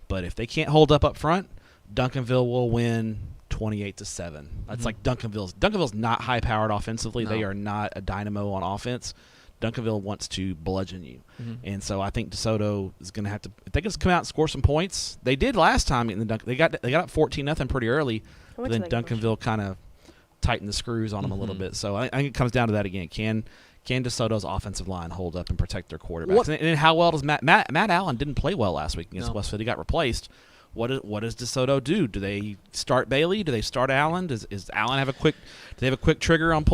But if they can't hold up front, Duncanville will win 28-7. That's like Duncanville's not high powered offensively. No. They are not a dynamo on offense. Duncanville wants to bludgeon you. And so I think DeSoto is going to have to, if they can come out and score some points. They did last time in the they got up 14-0 pretty early, but then Duncanville kind of tighten the screws on them a little bit. So I think it comes down to that again. Can DeSoto's offensive line hold up and protect their quarterbacks? And how well does Matt Allen didn't play well last week against Westfield. He got replaced. What does DeSoto do? Do they start Bailey? Do they start Allen? Does Allen have a quick? Do they have a quick trigger on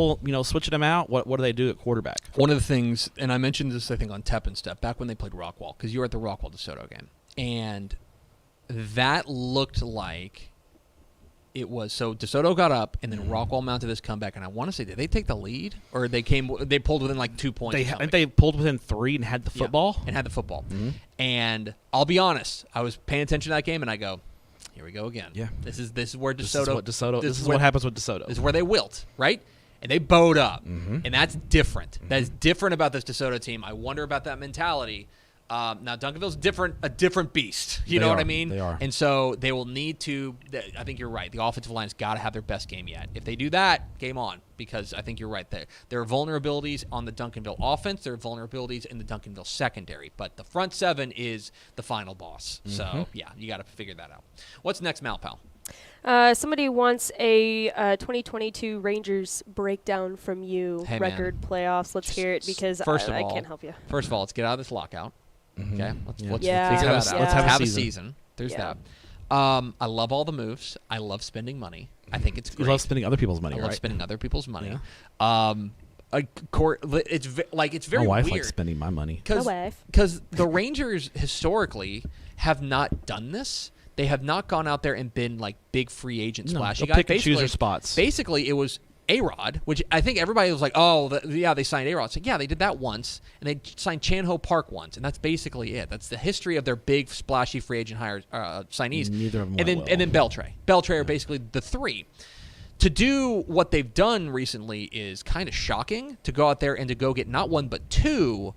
switching him out? What do they do at quarterback? One of the things, and I mentioned this I think on Tep and Step back when they played Rockwall, because you were at the Rockwall DeSoto game, and that looked like it was. So DeSoto got up, and then Rockwall mounted this comeback, and I want to say, did they take the lead, or they pulled within like 2 points? They pulled within 3 and had the football. Yeah, and had the football. And I'll be honest, I was paying attention to that game, and I go, here we go again. Yeah, this is where DeSoto. This is what happens with DeSoto. This is where they wilt, right? And they bowed up, and that's different. That is different about this DeSoto team. I wonder about that mentality. Now Duncanville's a different beast. You know what I mean? They are. And so they will need to. I think you're right. The offensive line's got to have their best game yet. If they do that, game on. Because I think you're right there. There are vulnerabilities on the Duncanville offense. There are vulnerabilities in the Duncanville secondary. But the front seven is the final boss. So yeah, you got to figure that out. What's next, Malpal? Somebody wants a 2022 Rangers breakdown from you. Hey, record playoffs. Let's hear it because I can't help you. First of all, let's get out of this lockout. Okay, let's have a season. There's that. I love all the moves. I love spending money. I think it's great. You love spending other people's money, I right? love spending other people's money. Yeah. It's very my wife weird. likes spending my money. Because the Rangers historically have not done this. They have not gone out there and been like big free agent splashy guys. Pick and choose their spots. Basically, it was A-Rod, which I think everybody was like, they signed A-Rod. It's like, yeah, they did that once, and they signed Chan-Ho Park once, and that's basically it. That's the history of their big, splashy free agent signees. Neither of them and then Beltre. Beltre are basically the three. To do what they've done recently is kind of shocking, to go out there and to go get not one but two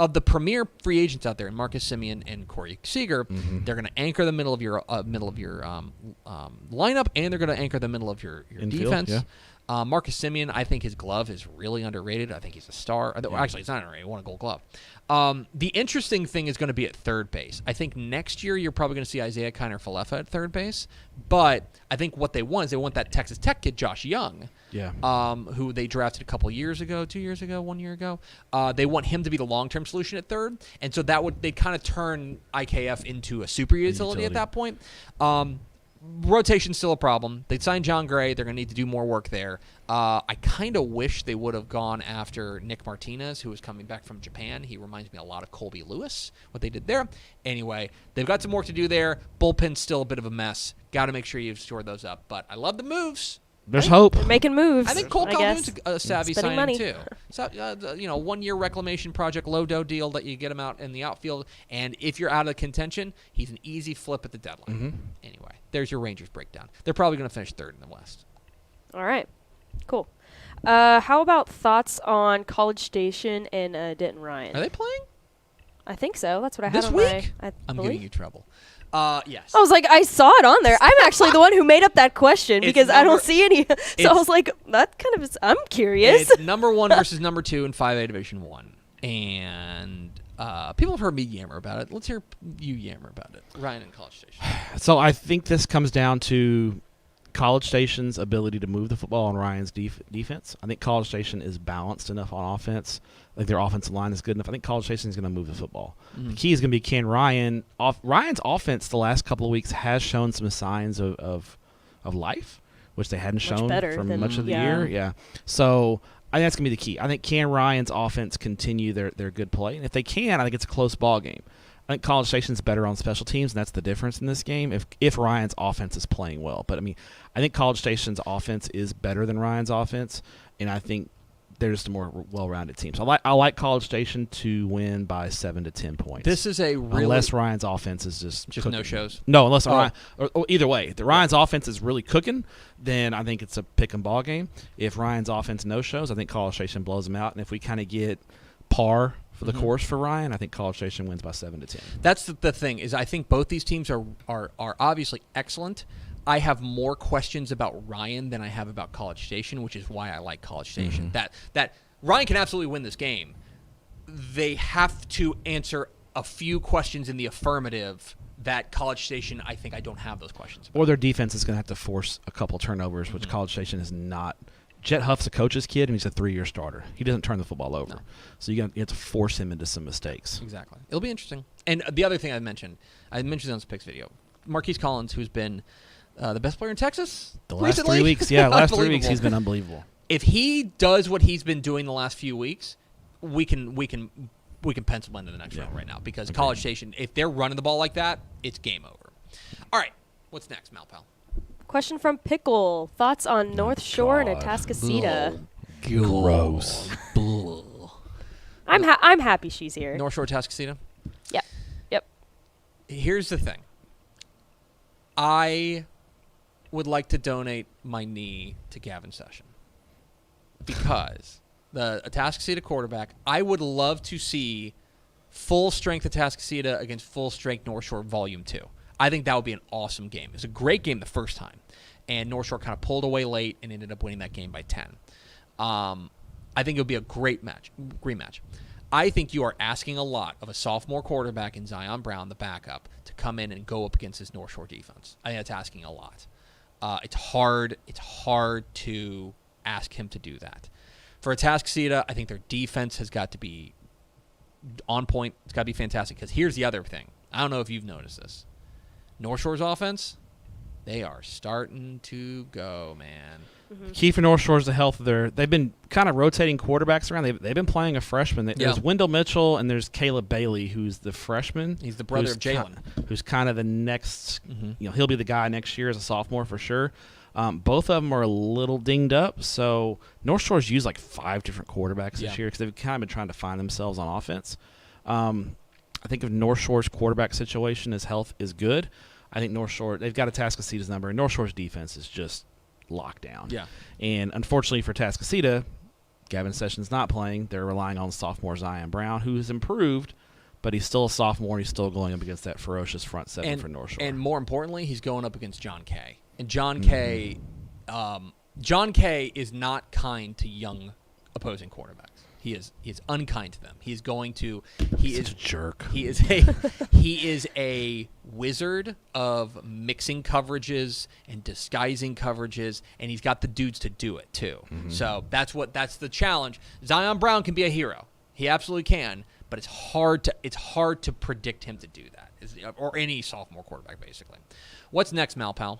of the premier free agents out there, Marcus Simeon and Corey Seager, they're going to anchor the middle of your lineup, and they're going to anchor the middle of your Infield, defense. yeah. Marcus Simeon, I think his glove is really underrated. I think he's a star. Actually, it's not underrated. He won a Gold Glove. The interesting thing is going to be at third base. I think next year you're probably going to see Isaiah Kiner-Falefa at third base. But I think what they want is they want that Texas Tech kid, Josh Young, who they drafted a couple years ago, 2 years ago, 1 year ago. They want him to be the long-term solution at third. And so they kind of turn IKF into a super utility at that point. Rotation's still a problem. They signed John Gray. They're going to need to do more work there. I kind of wish they would have gone after Nick Martinez, who is coming back from Japan. He reminds me a lot of Colby Lewis, what they did there. Anyway, they've got some work to do there. Bullpen's still a bit of a mess. Got to make sure you've stored those up. But I love the moves. There's hope. They're making moves. I think Cole Calhoun's a savvy Spending signing, money. too. So, 1-year reclamation project, low-dough deal that you get him out in the outfield. And if you're out of contention, he's an easy flip at the deadline. Anyway, there's your Rangers breakdown. They're probably going to finish third in the West. All right. Cool. How about thoughts on College Station and Denton Ryan? Are they playing? I think so. That's what I had This on week? my... I'm giving you trouble. Yes. I was like, I saw it on there. I'm actually the one who made up that question because I don't see any. So I was like, that kind of is, I'm curious. It's number 1 versus number 2 in 5A Division 1. And people have heard me yammer about it. Let's hear you yammer about it. Ryan in College Station. So I think this comes down to College Station's ability to move the football on Ryan's defense. I think College Station is balanced enough on offense. I think their offensive line is good enough. I think College Station is going to move the football. The key is going to be can Ryan. Ryan's offense the last couple of weeks has shown some signs of life, which they hadn't shown for much of the year. Yeah. So I think that's going to be the key. I think can Ryan's offense continue their good play? And if they can, I think it's a close ball game. I think College Station's better on special teams, and that's the difference in this game if Ryan's offense is playing well. But, I think College Station's offense is better than Ryan's offense, and I think they're just a more well-rounded team. So I like College Station to win by 7 to 10 points. This is a really... Unless Ryan's offense is just no-shows? No, unless Ryan... Or either way. If Ryan's offense is really cooking, then I think it's a pick-and-ball game. If Ryan's offense no-shows, I think College Station blows them out. And if we kind of get par for the course for Ryan, I think College Station wins by 7 to 10. That's the thing, is I think both these teams are obviously excellent. I have more questions about Ryan than I have about College Station, which is why I like College Station. That Ryan can absolutely win this game. They have to answer a few questions in the affirmative that College Station, I think I don't have those questions about. Or their defense is going to have to force a couple turnovers, which College Station is not. Jet Huff's a coach's kid, and he's a 3-year starter. He doesn't turn the football over. No. So you have to force him into some mistakes. Exactly. It'll be interesting. And the other thing I mentioned on this picks video, Marquise Collins, who's been the best player in Texas the last recently. 3 weeks. Yeah, last 3 weeks he's been unbelievable. If he does what he's been doing the last few weeks, we can pencil into the next round right now because College Station, if they're running the ball like that, it's game over. All right, what's next, Malpal? Question from Pickle. Thoughts on North Shore and Atascocita? Gross. I'm happy she's here. North Shore, Atascocita? Yep. Here's the thing. I would like to donate my knee to Gavin Session because the Atascocita quarterback, I would love to see full-strength Atascocita against full-strength North Shore Volume 2. I think that would be an awesome game. It was a great game the first time, and North Shore kind of pulled away late and ended up winning that game by 10. I think it would be a great rematch. I think you are asking a lot of a sophomore quarterback in Zion Brown, the backup, to come in and go up against this North Shore defense. I think that's asking a lot. It's hard to ask him to do that. For Atascocita, I think their defense has got to be on point. It's got to be fantastic because here's the other thing. I don't know if you've noticed this. North Shore's offense, they are starting to go, man. Key for North Shore is the health of they've been kind of rotating quarterbacks around. They've been playing a freshman. There's Wendell Mitchell and there's Caleb Bailey, who's the freshman. He's the brother of Jalen. Who's kind of the next, he'll be the guy next year as a sophomore for sure. Both of them are a little dinged up. So North Shore's used like 5 different quarterbacks this year because they've kind of been trying to find themselves on offense. I think if North Shore's quarterback situation, his health is good. I think North Shore, they've got Atascocita's number, and North Shore's defense is just locked down. Yeah. And unfortunately for Atascocita, Gavin Sessions not playing, they're relying on sophomore Zion Brown, who has improved, but he's still a sophomore, and he's still going up against that ferocious front seven for North Shore. And more importantly, he's going up against John Kay. And John Kay is not kind to young opposing quarterbacks. He is unkind to them. He's a jerk. He is a wizard of mixing coverages and disguising coverages, and he's got the dudes to do it too. Mm-hmm. So that's the challenge. Zion Brown can be a hero. He absolutely can, but it's hard to predict him to do that, or any sophomore quarterback basically. What's next, Malpal?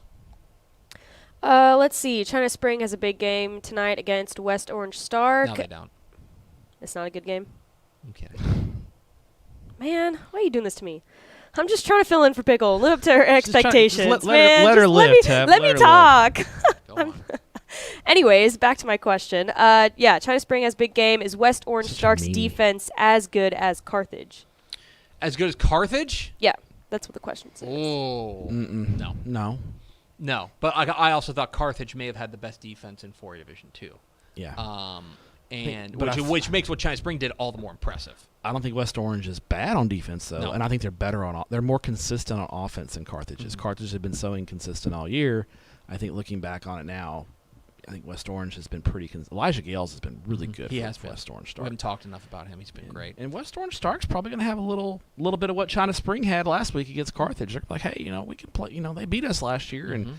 Let's see. China Spring has a big game tonight against West Orange Star. No, they don't. It's not a good game? Okay. Man, why are you doing this to me? I'm just trying to fill in for Pickle. Live up to her expectations. Let her live, Tab. Let me talk. Go on. Anyways, back to my question. China Spring has a big game. Is West Orange Stark's defense as good as Carthage? As good as Carthage? Yeah, that's what the question says. Oh. No. But I also thought Carthage may have had the best defense in 4A Division 2. Yeah. Which makes what China Spring did all the more impressive. I don't think West Orange is bad on defense, though, No. and I think they're more consistent on offense than Carthage is. Carthage has been so inconsistent all year. I think looking back on it now, I think West Orange has been pretty Elijah Gales has been really good for West Orange We Stark. haven't talked enough about him. He's been great. And West Orange Stark's probably going to have a little bit of what China Spring had last week against Carthage. They're like, hey, we can play. They beat us last year, and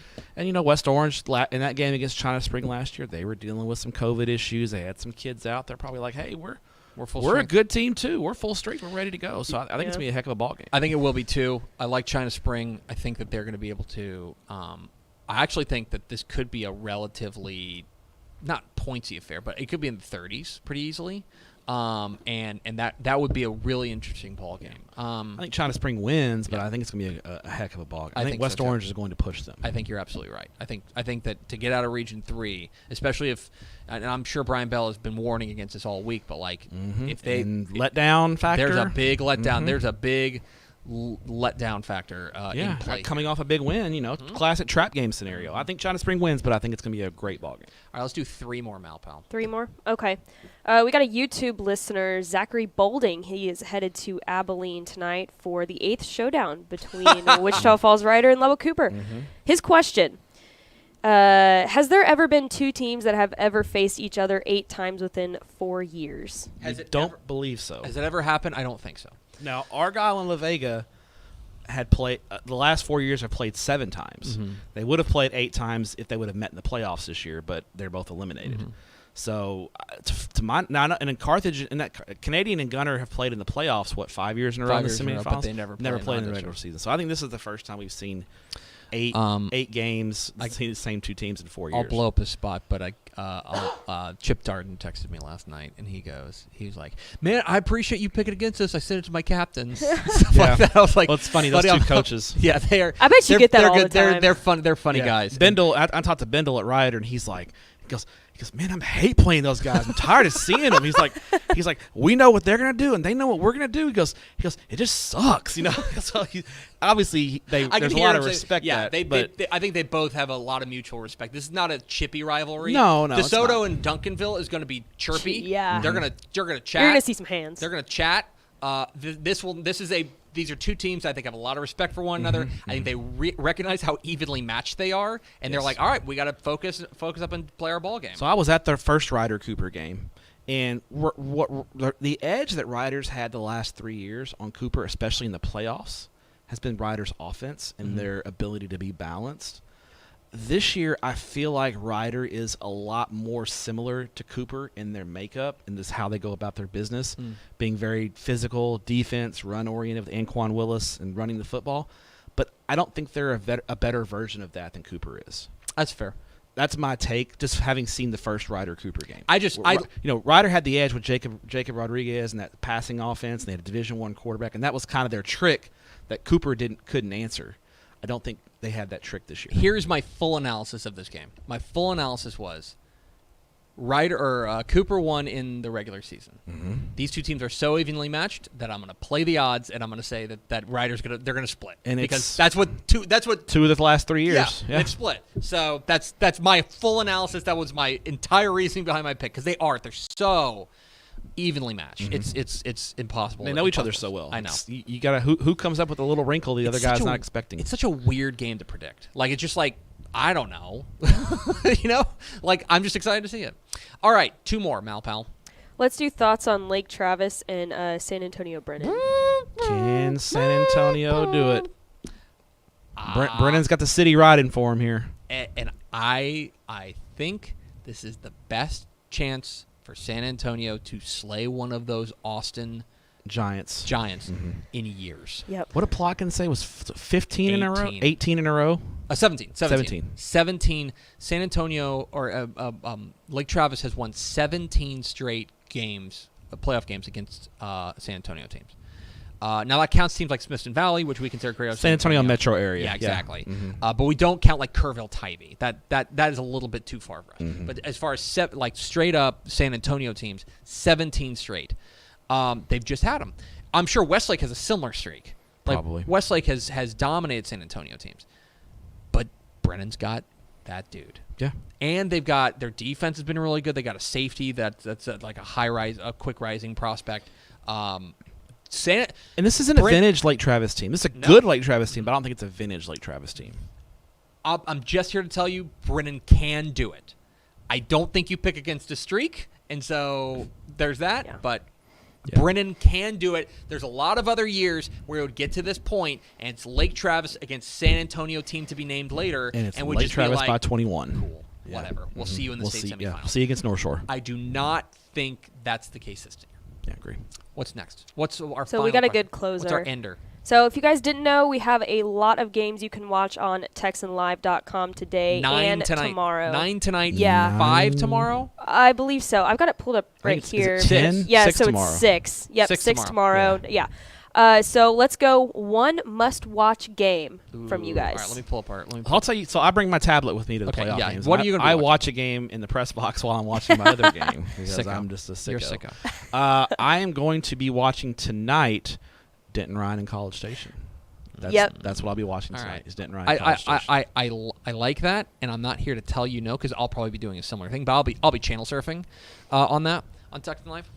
West Orange in that game against China Spring last year, they were dealing with some COVID issues. They had some kids out. They're probably like, hey, we're a good team too. We're full strength. We're ready to go. So I think it's gonna be a heck of a ball game. I think it will be too. I like China Spring. I think that they're going to be able to. I actually think that this could be a relatively not pointsy affair, but it could be in the 30s pretty easily. And that would be a really interesting ball game. I think China Spring wins, but I think it's going to be a heck of a ball game. I think West Orange is going to push them. I think you're absolutely right. I think that to get out of Region 3, especially if, and I'm sure Brian Bell has been warning against this all week, but if they letdown factor, there's a big letdown. There's a big letdown factor in play. Coming off a big win, classic trap game scenario. I think China Spring wins, but I think it's going to be a great ball game. All right, let's do 3 more, Malpal. 3 more? Okay. We got a YouTube listener, Zachary Bolding. He is headed to Abilene tonight for the 8th showdown between Wichita Falls Rider and Lubbock Cooper. His question, has there ever been 2 teams that have ever faced each other 8 times within 4 years? Don't believe so. Has it ever happened? I don't think so. Now, Argyle and La Vega had played the last 4 years have played 7 times. They would have played 8 times if they would have met in the playoffs this year, but they're both eliminated. So, to my and in Carthage and that Canadian and Gunner have played in the playoffs 5 years in a row in the semifinals, but they never played in the regular season. So I think this is the first time we've seen 8 games. I've seen the same 2 teams in 4 years. I'll blow up his spot, but Chip Darden texted me last night, and he was like, "Man, I appreciate you picking against us. I sent it to my captains." Stuff like that. I was like, well, it's funny. Those 2 coaches. Yeah, they are. I bet you get that all the time. They're fun. They're funny guys. Bendel, I talked to Bendel at Ryder, and he's like, he goes, man, I hate playing those guys. I'm tired of seeing them. He's like, we know what they're gonna do, and they know what we're gonna do. He goes, it just sucks, So obviously, there's a lot of respect. Yeah, I think they both have a lot of mutual respect. This is not a chippy rivalry. No, DeSoto and Duncanville is going to be chirpy. Yeah, they're gonna chat. You're gonna see some hands. They're gonna chat. These are 2 teams I think have a lot of respect for one another. I think they recognize how evenly matched they are, and they're like, all right, we got to focus up and play our ball game. So I was at their first Ryder Cooper game, and the edge that Riders had the last 3 years on Cooper, especially in the playoffs, has been Riders' offense and their ability to be balanced. This year, I feel like Ryder is a lot more similar to Cooper in their makeup and this how they go about their business, being very physical, defense, run-oriented with Anquan Willis and running the football. But I don't think they're a better version of that than Cooper is. That's fair. That's my take, just having seen the first Ryder Cooper game. Ryder had the edge with Jacob Rodriguez and that passing offense, and they had a Division I quarterback, and that was kind of their trick that Cooper couldn't answer. I don't think they had that trick this year. Here's my full analysis of this game. My full analysis was Cooper won in the regular season. Mm-hmm. These two teams are so evenly matched that I'm going to play the odds, and I'm going to say that Ryder's they're going to split, and because that's what 2 of the last 3 years. Yeah, they've split. So that's my full analysis. That was my entire reasoning behind my pick, because they're so evenly matched. Mm-hmm. It's impossible. They know each other so well. I know. You gotta who comes up with a little wrinkle the other guy's not expecting. It's such a weird game to predict. Like, it's just like, I don't know. Like, I'm just excited to see it. All right, 2 more, Malpal. Let's do thoughts on Lake Travis and San Antonio Brennan. Can San Antonio do it? Brennan's got the city riding for him here. And I think this is the best chance for San Antonio to slay one of those Austin Giants in years. Yep. What did Plotkin say was 15 in a row? 18. 18 in a row? 17. 17. San Antonio or Lake Travis has won 17 straight games, playoff games against San Antonio teams. Now that counts teams like Smithson Valley, which we consider great. San Antonio metro area. Yeah, exactly. Mm-hmm. But we don't count like Kerrville Tybee. That is a little bit too far for us. Mm-hmm. But as far as straight up San Antonio teams, 17 straight. They've just had them. I'm sure Westlake has a similar streak. Like, Probably. Westlake has dominated San Antonio teams, but Brennan's got that dude. Yeah. And they've got their defense has been really good. They got a safety that's like a quick rising prospect. And this isn't a vintage Lake Travis team. This is a good Lake Travis team, but I don't think it's a vintage Lake Travis team. I'm just here to tell you, Brennan can do it. I don't think you pick against a streak, and so there's that. Yeah. But Brennan can do it. There's a lot of other years where it would get to this point, and it's Lake Travis against San Antonio team to be named later, And it's would Lake just Travis be like, by 21. Cool, whatever. We'll see you in the state semifinals. Yeah, we'll see you against North Shore. I do not think that's the case this year. Yeah, agree. What's next? What's our So final we got a question? good closer. What's our ender? So if you guys didn't know, we have a lot of games you can watch on TexanLive.com today 9 and tonight. tomorrow. 9 tonight. Yeah. 5 tomorrow. I believe so. I've got it pulled up right Is it here. 10? Yeah, 6 so tomorrow. it's 6. Yep, 6 6 tomorrow. Yeah. So let's go one must-watch game from you guys. All right, let me pull apart. I'll tell you. So I bring my tablet with me to the playoff games. What are you going to I watch a game in the press box while I'm watching my other game because Sicko. I'm just a sicko. You're a sicko. I am going to be watching tonight Denton Ryan and College Station. That's what I'll be watching tonight. Right. Is Denton Ryan and College Station. I like that, and I'm not here to tell you no, because I'll probably be doing a similar thing. But I'll be channel surfing on that on Texan Live.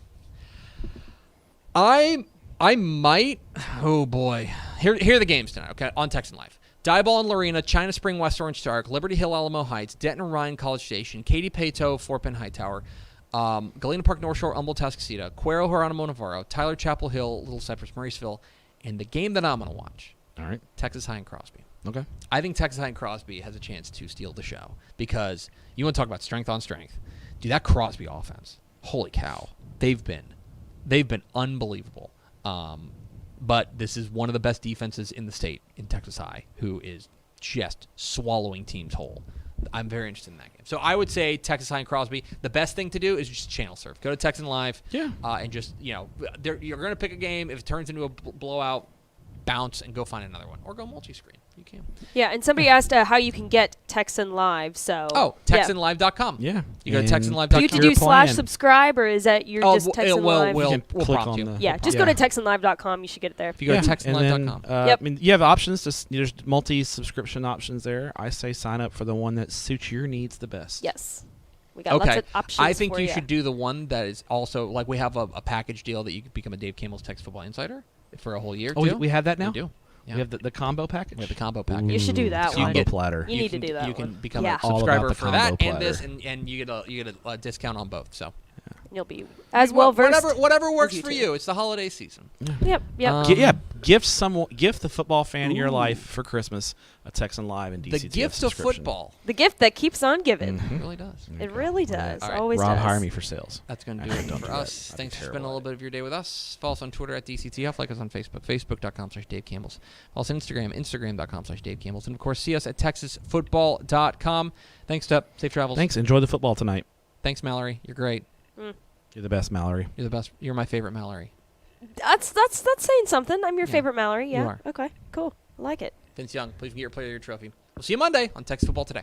I might. Oh boy, here are the games tonight. Okay, on Texan Live. Diboll and Lorena, China Spring, West Orange Stark, Liberty Hill, Alamo Heights, Denton Ryan, College Station, Katy Pato, Fort Penn Hightower, Galena Park, North Shore, Humboldt, Tascasita, Cuero, Geronimo Navarro, Tyler, Chapel Hill, Little Cypress, Mauriceville, and the game that I'm going to watch. All right. Texas High and Crosby. Okay. I think Texas High and Crosby has a chance to steal the show, because you want to talk about strength on strength. Dude, that Crosby offense, holy cow. They've been unbelievable. But this is one of the best defenses in the state in Texas High, who is just swallowing teams whole. I'm very interested in that game. So I would say Texas High and Crosby. The best thing to do is just channel surf. Go to Texan Live. Yeah. And just, you're going to pick a game. If it turns into a blowout, bounce and go find another one. Or go multi-screen. You can. Yeah, and somebody asked how you can get Texan Live. So TexanLive.com. Yeah. You go to TexanLive.com. Do you have to do /subscribe, or is that you're just Texan Live? We'll We'll click prompt on you. Yeah, just go to TexanLive.com. You should get it there. If you go to TexanLive.com. Yep. I mean, you have options. There's multi-subscription options there. I say sign up for the one that suits your needs the best. Yes. We got lots of options I think for you should do the one that is also, like, we have a package deal that you can become a Dave Campbell's Texas Football Insider for a whole year. Oh, too. we have that now? We do. Yeah. We have the combo package? We have the combo package. You should do that combo one. get- platter. You need to do that You can one. become Yeah. a All about subscriber the for that combo and this, platter. and you get a discount on both. So You'll be as well versed. whatever works you for two. you. It's the holiday season. Yep. Gift the football fan in your life for Christmas a Texan Live and DCTF The gift of subscription. football. The gift that keeps on giving. It really does. It really does. All right. Always Rob, does. hire me for sales. That's going to do Actually, it don't for do that. us. I'd be Thanks for spending terrible a little at bit of your day with us. Follow us on Twitter at DCTF. Like us on Facebook, facebook.com/Dave Campbell's. Follow us on Instagram, instagram.com/Dave Campbell's. And, of course, see us at texasfootball.com. Thanks, Tup. Safe travels. Thanks. Enjoy the football tonight. Thanks, Mallory. You're great. You're the best, Mallory. You're the best. You're my favorite Mallory. That's saying something. I'm your favorite Mallory. Yeah. You are. Okay. Cool. I like it. Vince Young, please get your Player of the Year trophy. We'll see you Monday on Texas Football Today.